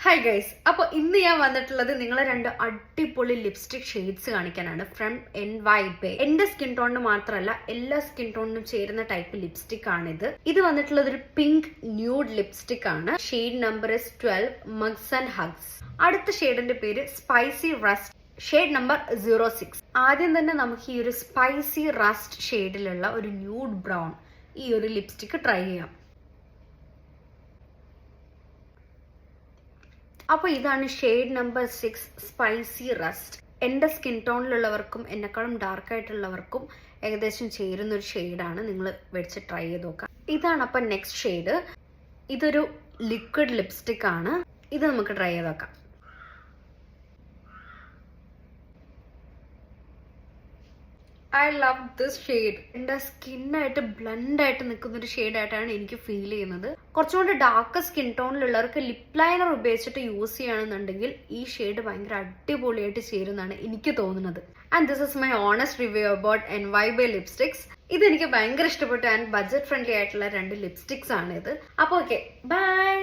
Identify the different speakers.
Speaker 1: Hi guys, അപ്പോൾ ഇന്ന് ഞാൻ വന്നിട്ടുള്ളത് നിങ്ങളെ രണ്ട് അടിപൊളി ലിപ്സ്റ്റിക് ഷെയ്ഡ്സ് കാണിക്കാനാണ് ഫ്രം NYBE. എന്റെ സ്കിൻ ടോണിന് മാത്രമല്ല എല്ലാ സ്കിൻ ടോണിനും ചേരുന്ന ടൈപ്പ് ലിപ്സ്റ്റിക് ആണിത്. ഇത് വന്നിട്ടുള്ളത് ഒരു പിങ്ക് ന്യൂഡ് ലിപ്സ്റ്റിക് ആണ്. Shade number 12 mugs and hugs. അടുത്ത ഷെയ്ഡിന്റെ പേര് സ്പൈസി റസ്റ്റ്, ഷെയ്ഡ് നമ്പർ 06. ആദ്യം തന്നെ നമുക്ക് ഈ ഒരു സ്പൈസി റസ്റ്റ് ഷെയ്ഡിലുള്ള ഒരു ന്യൂഡ് ബ്രൗൺ ഈ ഒരു ലിപ്സ്റ്റിക് ട്രൈ ചെയ്യാം. അപ്പോൾ ഇതാണ് ഷെയ്ഡ് നമ്പർ 6 സ്പൈസി റസ്റ്റ്. എൻ്റെ സ്കിൻ ടോണിലുള്ളവർക്കും എന്നെക്കാളും ഡാർക്ക് ആയിട്ടുള്ളവർക്കും ഏകദേശം ചേരുന്ന ഒരു ഷെയ്ഡാണ്. നിങ്ങൾ വെച്ച് ട്രൈ ചെയ്ത് നോക്കാം. ഇതാണ് അപ്പം നെക്സ്റ്റ് ഷെയ്ഡ്. ഇതൊരു ലിക്വിഡ് ലിപ്സ്റ്റിക് ആണ്. ഇത് നമുക്ക് ട്രൈ ചെയ്ത് നോക്കാം. I love this shade. എൻ്റെ സ്കിന്നായിട്ട് ബ്ലെൻഡ് ആയിട്ട് നിൽക്കുന്ന ഒരു ഷെയ്ഡായിട്ടാണ് എനിക്ക് ഫീൽ ചെയ്യുന്നത്. കുറച്ചുകൂടി ഡാർക്ക് സ്കിൻ ടോണിലുള്ളവർക്ക് ലിപ് ലൈനർ ഉപയോഗിച്ചിട്ട് യൂസ് ചെയ്യുകയാണെന്നുണ്ടെങ്കിൽ ഈ ഷെയ്ഡ് ഭയങ്കര അടിപൊളിയായിട്ട് ചേരുന്നതാണ് എനിക്ക് തോന്നുന്നത്. And this is my honest review about NYBE lipsticks. ഇതെനിക്ക് ഭയങ്കര ഇഷ്ടപ്പെട്ടു ആൻഡ് ബഡ്ജറ്റ് ഫ്രണ്ട്ലി ആയിട്ടുള്ള രണ്ട് ലിപ്സ്റ്റിക്സ് ആണ് ഇത്. അപ്പോൾ ഓക്കെ, ബൈ.